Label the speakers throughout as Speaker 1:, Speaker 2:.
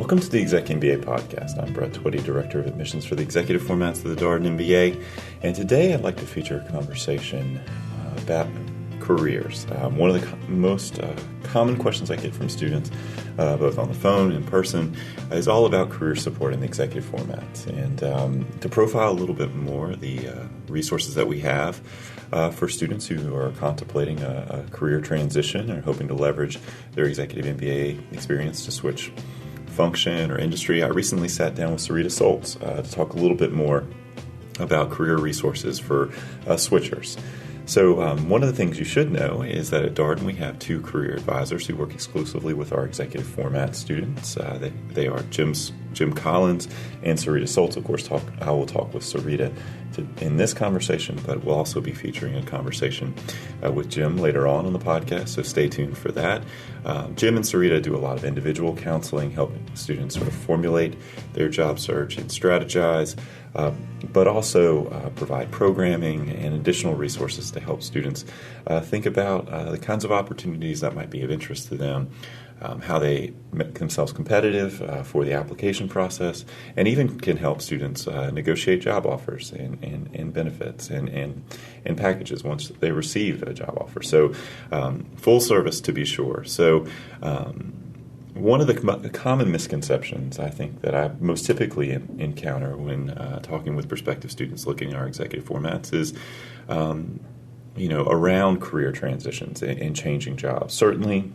Speaker 1: Welcome to the ExecMBA podcast. I'm Brett Twitty, Director of Admissions for the Executive Formats of the Darden MBA. And today I'd like to feature a conversation about careers. One of the most common questions I get from students, both on the phone and in person, is all about career support in the executive formats. And to profile a little bit more the resources that we have for students who are contemplating a career transition and hoping to leverage their executive MBA experience to switch function or industry, I recently sat down with Sarita Soldz to talk a little bit more about career resources for switchers. So one of the things you should know is that at Darden we have two career advisors who work exclusively with our executive format students. They are Jim Collins and Sarita Soldz. Of course, I will talk with Sarita in this conversation, but we'll also be featuring a conversation with Jim later on the podcast, so stay tuned for that. Jim and Sarita do a lot of individual counseling, helping students sort of formulate their job search and strategize, but also provide programming and additional resources to help students think about the kinds of opportunities that might be of interest to them, how they make themselves competitive for the application process, and even can help students negotiate job offers and benefits and packages once they receive a job offer. So full service, to be sure. So one of the common misconceptions I think that I most typically encounter when talking with prospective students looking at our executive formats is around career transitions and changing jobs. Certainly,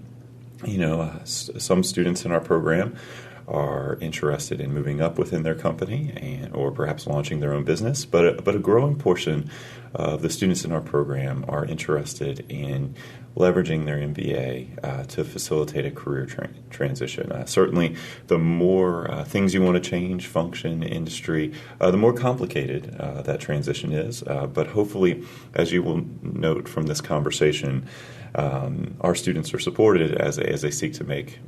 Speaker 1: some students in our program are interested in moving up within their company or perhaps launching their own business, but a growing portion of the students in our program are interested in leveraging their MBA to facilitate a career transition. Certainly, the more things you want to change, function, industry, the more complicated that transition is. But hopefully, as you will note from this conversation, our students are supported as they seek to make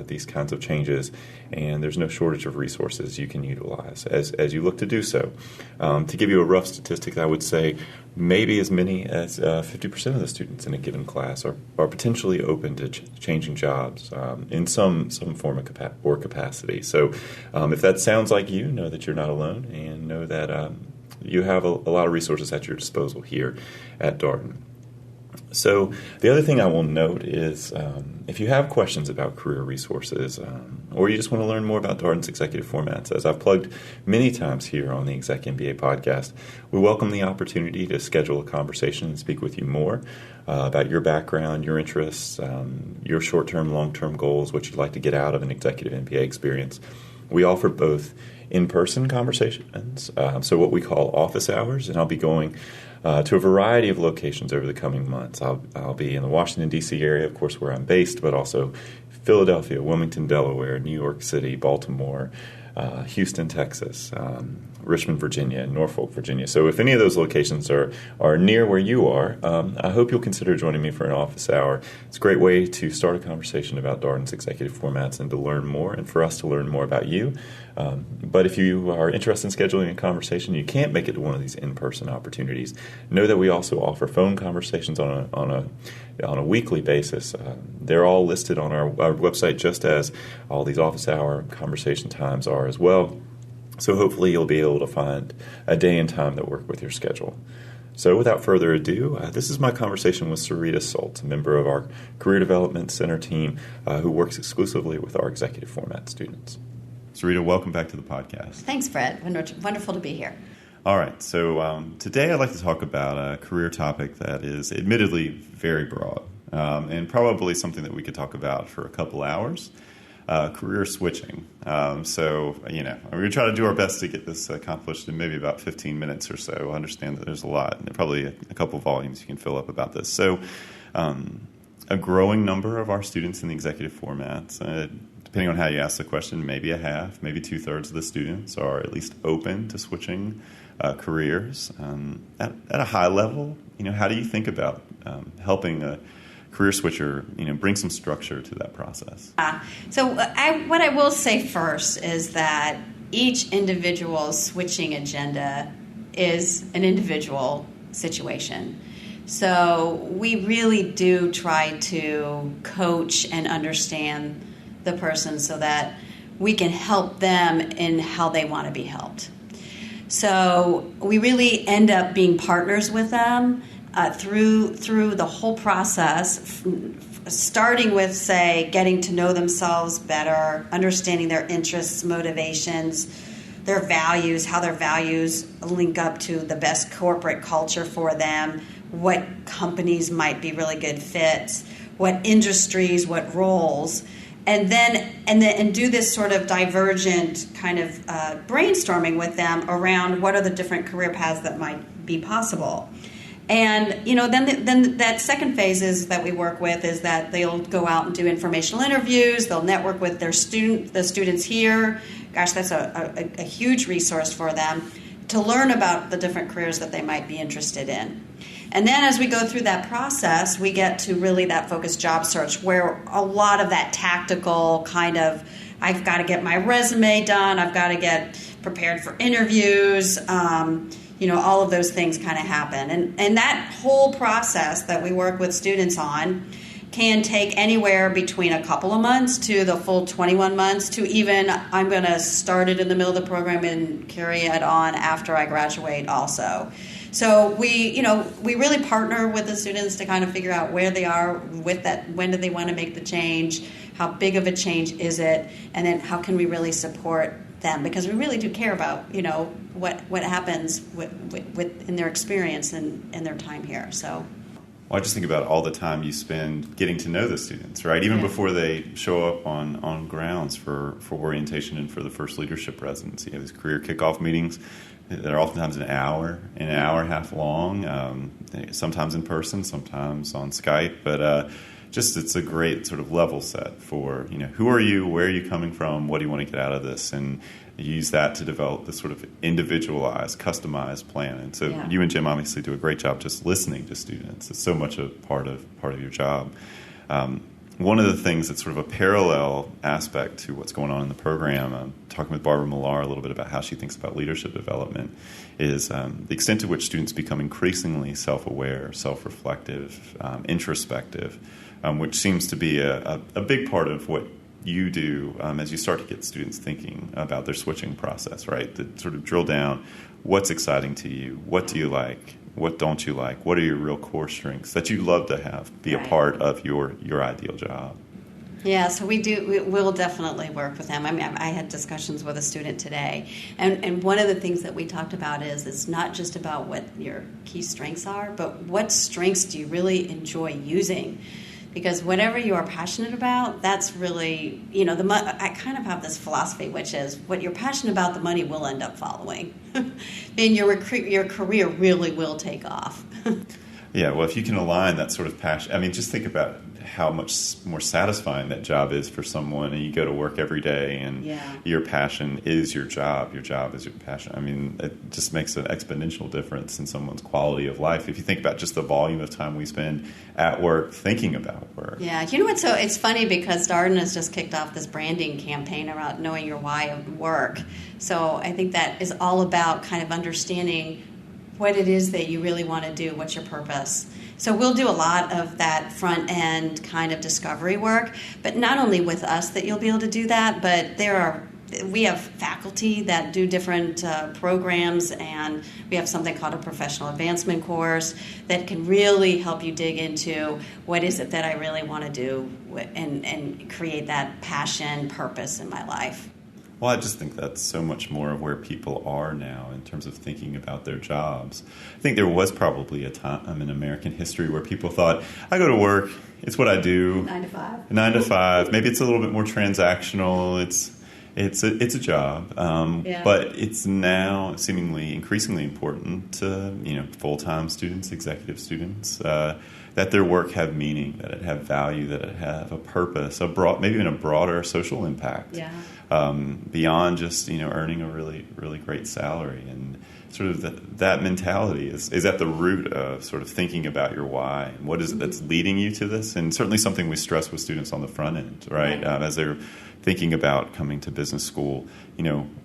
Speaker 1: these kinds of changes, and there's no shortage of resources you can utilize as you look to do so. To give you a rough statistic, I would say maybe as many as 50% of the students in a given class are potentially open to changing jobs in some form of capacity. So if that sounds like you, know that you're not alone, and know that you have a lot of resources at your disposal here at Darden. So the other thing I will note is if you have questions about career resources or you just want to learn more about Darden's executive formats, as I've plugged many times here on the ExecMBA podcast, we welcome the opportunity to schedule a conversation and speak with you more about your background, your interests, your short-term, long-term goals, what you'd like to get out of an executive MBA experience. We offer both in-person conversations, so what we call office hours, and I'll be going to a variety of locations over the coming months. I'll be in the Washington, D.C. area, of course, where I'm based, but also Philadelphia, Wilmington, Delaware, New York City, Baltimore, Houston, Texas, Richmond, Virginia, Norfolk, Virginia. So if any of those locations are near where you are, I hope you'll consider joining me for an office hour. It's a great way to start a conversation about Darden's executive formats and to learn more, and for us to learn more about you. But if you are interested in scheduling a conversation, you can't make it to one of these in-person opportunities, know that we also offer phone conversations on a weekly basis. They're all listed on our website, just as all these office hour conversation times are as well. So hopefully you'll be able to find a day and time that work with your schedule. So without further ado, this is my conversation with Sarita Soldz, a member of our Career Development Center team who works exclusively with our executive format students. Sarita, welcome back to the podcast.
Speaker 2: Thanks, Brett. Wonderful to be here.
Speaker 1: All right, so today I'd like to talk about a career topic that is admittedly very broad and probably something that we could talk about for a couple hours, career switching. So, we're going to try to do our best to get this accomplished in maybe about 15 minutes or so. I understand that there's a lot, and probably a couple volumes you can fill up about this. So a growing number of our students in the executive formats, depending on how you ask the question, maybe a half, maybe 2/3 of the students are at least open to switching careers. At a high level, how do you think about helping a career switcher, bring some structure to that process?
Speaker 2: What I will say first is that each individual's switching agenda is an individual situation. So we really do try to coach and understand the person so that we can help them in how they want to be helped. So we really end up being partners with them through the whole process, starting with, say, getting to know themselves better, understanding their interests, motivations, their values, how their values link up to the best corporate culture for them, what companies might be really good fits, what industries, what roles, and do this sort of divergent kind of brainstorming with them around what are the different career paths that might be possible. And then that second phase is that we work with is that they'll go out and do informational interviews. They'll network with the students here. Gosh, that's a huge resource for them to learn about the different careers that they might be interested in. And then as we go through that process, we get to really that focused job search where a lot of that tactical kind of, I've got to get my resume done, I've got to get prepared for interviews, all of those things kind of happen. And that whole process that we work with students on can take anywhere between a couple of months to the full 21 months to even, I'm going to start it in the middle of the program and carry it on after I graduate also. So we really partner with the students to kind of figure out where they are with that, when do they want to make the change, how big of a change is it, and then how can we really support them, because we really do care about what happens with in their experience and their time here. So.
Speaker 1: Well, I just think about all the time you spend getting to know the students, right? Even before they show up on grounds for orientation and for the first leadership residency. You have these career kickoff meetings that are oftentimes an hour and a half long, sometimes in person, sometimes on Skype. But it's a great sort of level set for, who are you, where are you coming from, what do you want to get out of this, and use that to develop this sort of individualized, customized plan. And so you and Jim obviously do a great job just listening to students. It's so much a part of your job. One of the things that's sort of a parallel aspect to what's going on in the program, I'm talking with Barbara Millar a little bit about how she thinks about leadership development, is the extent to which students become increasingly self-aware, self-reflective, introspective, which seems to be a big part of what you do as you start to get students thinking about their switching process, right? To sort of drill down, what's exciting to you? What do you like? What don't you like? What are your real core strengths that you'd love to have be a part of your ideal job?
Speaker 2: Yeah, so we'll definitely work with them. I mean, I had discussions with a student today, and one of the things that we talked about is it's not just about what your key strengths are, but what strengths do you really enjoy using? Because whatever you are passionate about, that's really, I kind of have this philosophy, which is what you're passionate about, the money will end up following. And your career really will take off.
Speaker 1: Yeah, well, if you can align that sort of passion, I mean, just think about how much more satisfying that job is for someone, and you go to work every day, and your passion is your job is your passion. I mean, it just makes an exponential difference in someone's quality of life. If you think about just the volume of time we spend at work thinking about work.
Speaker 2: Yeah, so it's funny because Darden has just kicked off this branding campaign around knowing your why of work. So I think that is all about kind of understanding what it is that you really want to do, what's your purpose. So we'll do a lot of that front end kind of discovery work, but not only with us that you'll be able to do that, but we have faculty that do different programs, and we have something called a professional advancement course that can really help you dig into what is it that I really want to do and create that passion, purpose in my life.
Speaker 1: Well, I just think that's so much more of where people are now in terms of thinking about their jobs. I think there was probably a time in American history where people thought, I go to work, it's what I do.
Speaker 2: 9 to 5.
Speaker 1: 9 to 5. Maybe it's a little bit more transactional. It's a job. But it's now seemingly increasingly important to full-time students, executive students, that their work have meaning, that it have value, that it have a purpose, maybe even a broader social impact.
Speaker 2: Yeah.
Speaker 1: Beyond just earning a really, really great salary. And sort of that mentality is at the root of sort of thinking about your why and what is it that's leading you to this. And certainly something we stress with students on the front end, right? As they're thinking about coming to business school,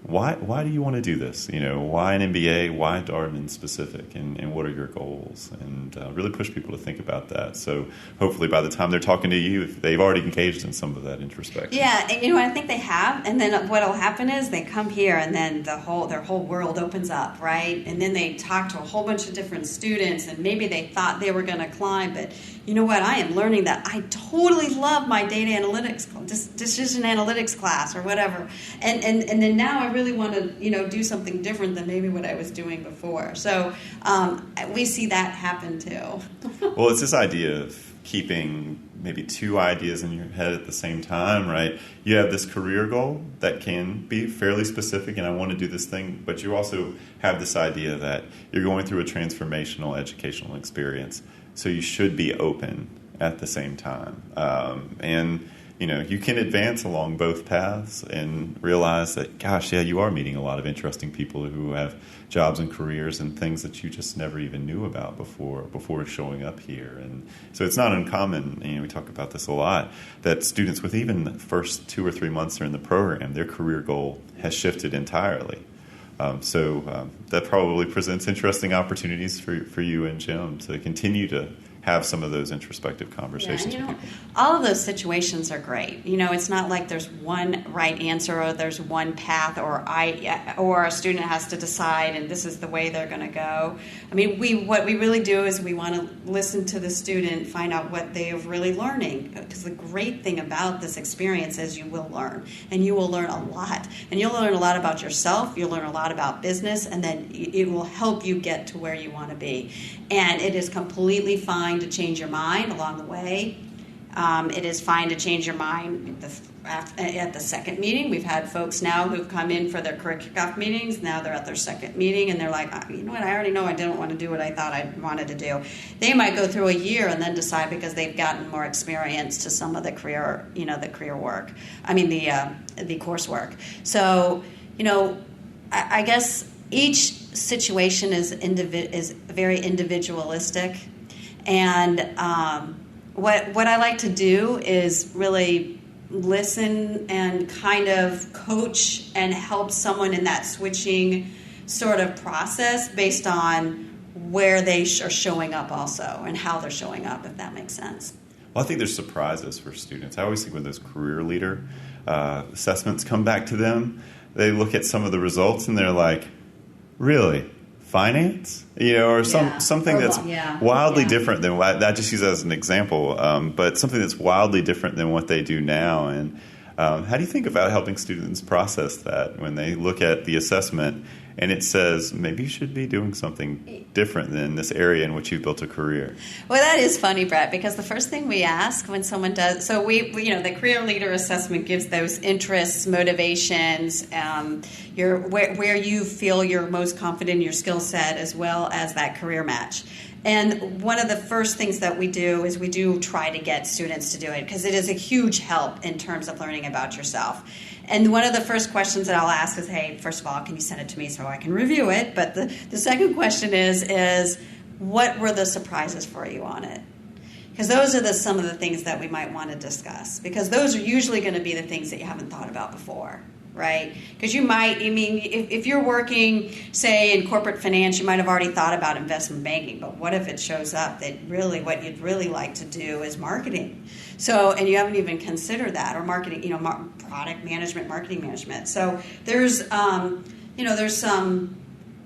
Speaker 1: why do you want to do this? Why an MBA? Why Darden specific? And what are your goals? And really push people to think about that. So hopefully by the time they're talking to you, they've already engaged in some of that introspection.
Speaker 2: Yeah, and I think they have. And then what will happen is they come here, and then their whole world opens up, right? And then they talk to a whole bunch of different students, and maybe they thought they were going to climb, but you know what? I am learning that I totally love my data analytics, decision analytics class or whatever. And then now I really want to, do something different than maybe what I was doing before. So we see that happen too.
Speaker 1: Well, it's this idea of keeping maybe two ideas in your head at the same time, right? You have this career goal that can be fairly specific, and I want to do this thing, but you also have this idea that you're going through a transformational educational experience, so you should be open at the same time. And you can advance along both paths and realize that, gosh, yeah, you are meeting a lot of interesting people who have jobs and careers and things that you just never even knew about before showing up here. And so it's not uncommon, we talk about this a lot, that students with even the first 2 or 3 months they're in the program, their career goal has shifted entirely. So that probably presents interesting opportunities for you and Jim to continue to have some of those introspective conversations.
Speaker 2: Yeah,
Speaker 1: with people.
Speaker 2: All of those situations are great. It's not like there's one right answer or there's one path or a student has to decide and this is the way they're going to go. I mean, what we really do is we want to listen to the student, find out what they are really learning. Because the great thing about this experience is you will learn, and you will learn a lot. And you'll learn a lot about yourself, you'll learn a lot about business, and then it will help you get to where you want to be. And it is completely fine to change your mind along the way. It is fine to change your mind at the second meeting. We've had folks now who've come in for their career kickoff meetings. Now they're at their second meeting, and they're like, you know what, I already know I didn't want to do what I thought I wanted to do. They might go through a year and then decide because they've gotten more experience to some of the career, the career work. I mean, the coursework. So, I guess each situation is very individualistic, and what I like to do is really listen and kind of coach and help someone in that switching sort of process based on where they are showing up also and how they're showing up, if that makes sense.
Speaker 1: Well, I think there's surprises for students. I always think when those career leader assessments come back to them, they look at some of the results and they're like, really? Finance? Or something that's wildly different than what, I just use that as an example, but something that's wildly different than what they do now. And how do you think about helping students process that when they look at the assessment and it says maybe you should be doing something different than this area in which you've built a career?
Speaker 2: Well, that is funny, Brett, because the first thing we ask when someone does, so we the career leader assessment gives those interests, motivations, where you feel you're most confident in your skill set, as well as that career match. And one of the first things that we do is we do try to get students to do it because it is a huge help in terms of learning about yourself. And one of the first questions that I'll ask is, hey, first of all, can you send it to me so I can review it? But the second question is what were the surprises for you on it? Because those are some of the things that we might want to discuss, because those are usually going to be the things that you haven't thought about before. Right? Because if you're working, say, in corporate finance, you might have already thought about investment banking, but what if it shows up that really what you'd really like to do is marketing? So, and you haven't even considered that, or marketing, product management, marketing management. So there's some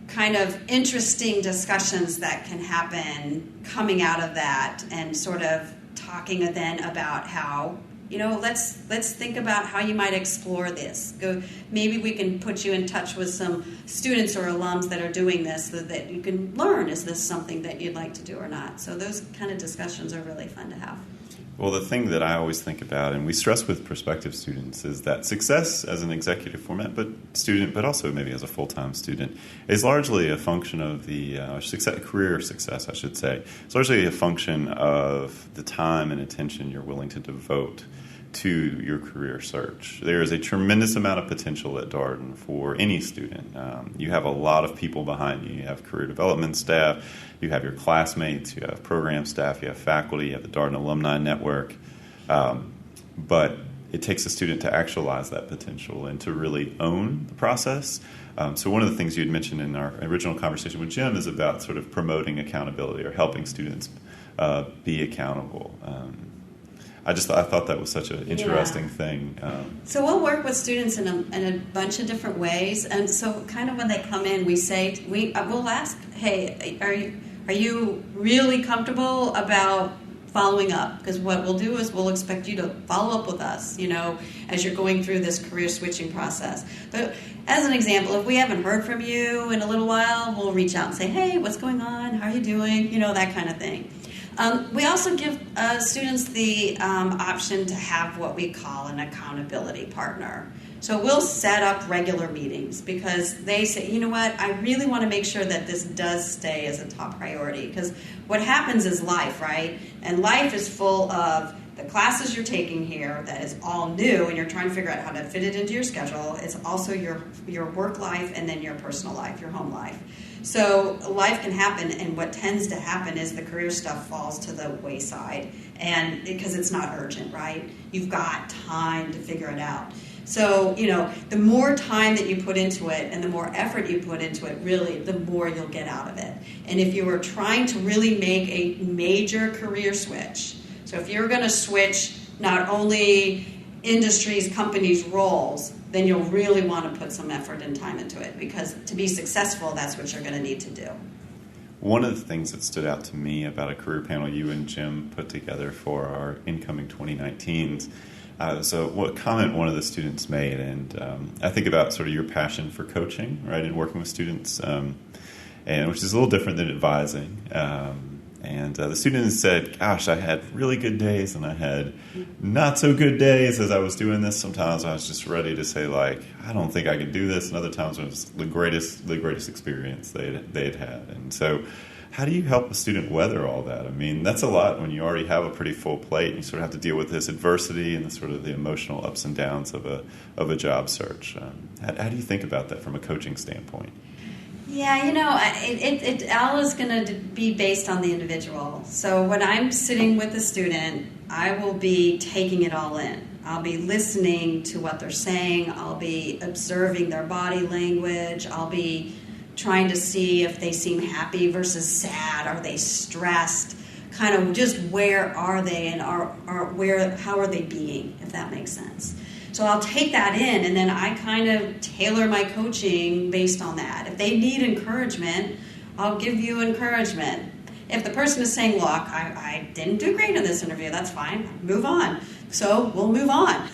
Speaker 2: kind of interesting discussions that can happen coming out of that, and sort of talking then about how, let's think about how you might explore this. Maybe we can put you in touch with some students or alums that are doing this so that you can learn, is this something that you'd like to do or not? So those kind of discussions are really fun to have.
Speaker 1: Well, the thing that I always think about, and we stress with prospective students, is that success as an executive format, but also maybe as a full-time student, is largely a function of the career success, I should say. It's largely a function of the time and attention you're willing to devote to your career search. There is a tremendous amount of potential at Darden for any student. You have a lot of people behind you. You have career development staff, you have your classmates, you have program staff, you have faculty, you have the Darden Alumni Network. But it takes a student to actualize that potential and to really own the process. So one of the things you had mentioned in our original conversation with Jim is about sort of promoting accountability or helping students be accountable. I thought that was such an interesting thing.
Speaker 2: So we'll work with students in a bunch of different ways, and so kind of when they come in, we'll ask, hey, are you really comfortable about following up? Because what we'll do is we'll expect you to follow up with us, as you're going through this career switching process. But as an example, if we haven't heard from you in a little while, we'll reach out and say, hey, what's going on? How are you doing? That kind of thing. We also give students the option to have what we call an accountability partner. So we'll set up regular meetings because they say, you know what, I really want to make sure that this does stay as a top priority. Because what happens is life, right? And life is full of the classes you're taking here that is all new, and you're trying to figure out how to fit it into your schedule. It's also your work life and then your personal life, your home life. So life can happen, and what tends to happen is the career stuff falls to the wayside, and because it's not urgent, right? You've got time to figure it out. So, the more time that you put into it and the more effort you put into it, really, the more you'll get out of it. And if you are trying to really make a major career switch, so if you're going to switch not only industries, companies, roles, then you'll really want to put some effort and time into it, because to be successful, that's what you're going to need to do.
Speaker 1: One of the things that stood out to me about a career panel you and Jim put together for our incoming 2019s, so what comment one of the students made, and I think about sort of your passion for coaching, right, and working with students, and which is a little different than advising. And the student said, gosh, I had really good days and I had not so good days as I was doing this. Sometimes I was just ready to say, I don't think I could do this. And other times it was the greatest experience they'd had. And so how do you help a student weather all that? I mean, that's a lot when you already have a pretty full plate and you sort of have to deal with this adversity and the sort of the emotional ups and downs of a job search. How do you think about that from a coaching standpoint?
Speaker 2: Yeah, it all is going to be based on the individual. So when I'm sitting with a student, I will be taking it all in. I'll be listening to what they're saying. I'll be observing their body language. I'll be trying to see if they seem happy versus sad. Are they stressed? Kind of just where are they and how are they being, if that makes sense. So I'll take that in, and then I kind of tailor my coaching based on that. If they need encouragement, I'll give you encouragement. If the person is saying, look, I didn't do great in this interview, that's fine, move on. So we'll move on.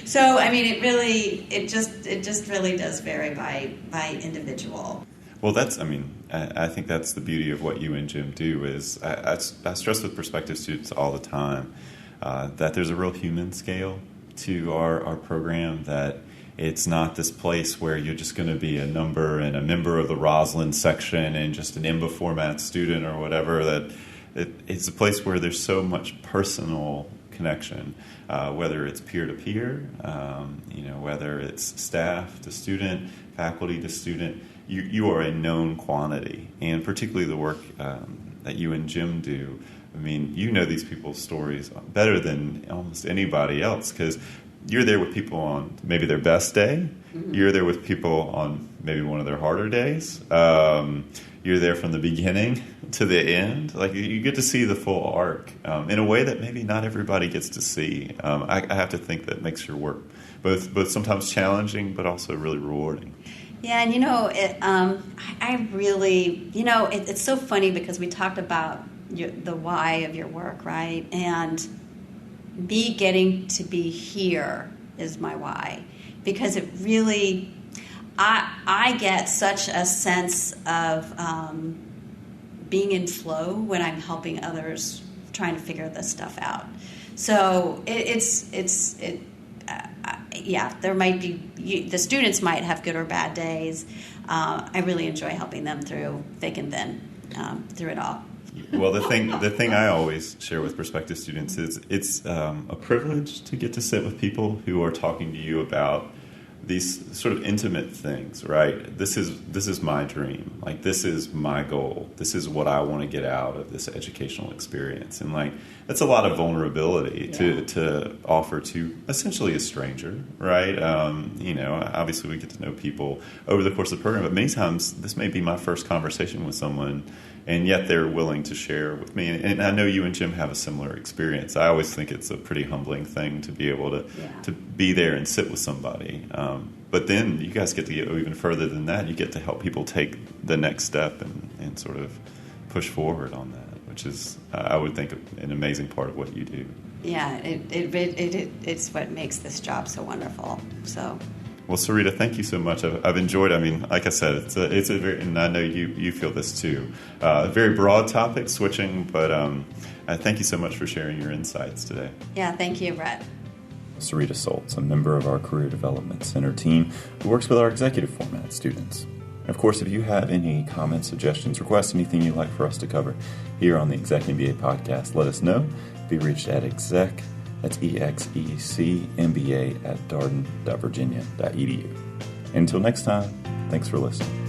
Speaker 2: So, I mean, it just really does vary by individual.
Speaker 1: Well, I think that's the beauty of what you and Jim do is I stress with prospective students all the time that there's a real human scale to our program, that it's not this place where you're just going to be a number and a member of the Roslyn section and just an IMBA format student or whatever. That it's a place where there's so much personal connection, whether it's peer-to-peer, whether it's staff to student, faculty to student. You are a known quantity, and particularly the work that you and Jim do. I mean, these people's stories better than almost anybody else, because you're there with people on maybe their best day. Mm-hmm. You're there with people on maybe one of their harder days. You're there from the beginning to the end. You get to see the full arc in a way that maybe not everybody gets to see. I have to think that makes your work both sometimes challenging but also really rewarding.
Speaker 2: Yeah, and I really, it's so funny because we talked about the why of your work, right? And me getting to be here is my why, because it really, I get such a sense of being in flow when I'm helping others trying to figure this stuff out. So there might be, the students might have good or bad days. I really enjoy helping them through thick and thin, through it all.
Speaker 1: Well, the thing I always share with prospective students is it's a privilege to get to sit with people who are talking to you about these sort of intimate things, right? This is my dream. Like, this is my goal. This is what I want to get out of this educational experience. And like, that's a lot of vulnerability to offer to essentially a stranger, right? Obviously we get to know people over the course of the program, but many times this may be my first conversation with someone, and yet they're willing to share with me. And I know you and Jim have a similar experience. I always think it's a pretty humbling thing to be able to be there and sit with somebody. But then you guys get to go even further than that. You get to help people take the next step and sort of push forward on that, which is, I would think, an amazing part of what you do.
Speaker 2: Yeah, it's what makes this job so wonderful. So.
Speaker 1: Well, Sarita, thank you so much. I've enjoyed. I mean, like I said, it's a very, and I know you feel this too. A very broad topic, switching, but thank you so much for sharing your insights today.
Speaker 2: Yeah, thank you, Brett.
Speaker 3: Sarita Soldz, a member of our Career Development Center team who works with our executive format students. And of course, if you have any comments, suggestions, requests, anything you'd like for us to cover here on the ExecMBA podcast, let us know. Be reached at exec, that's ExecMBA at darden.virginia.edu. And until next time, thanks for listening.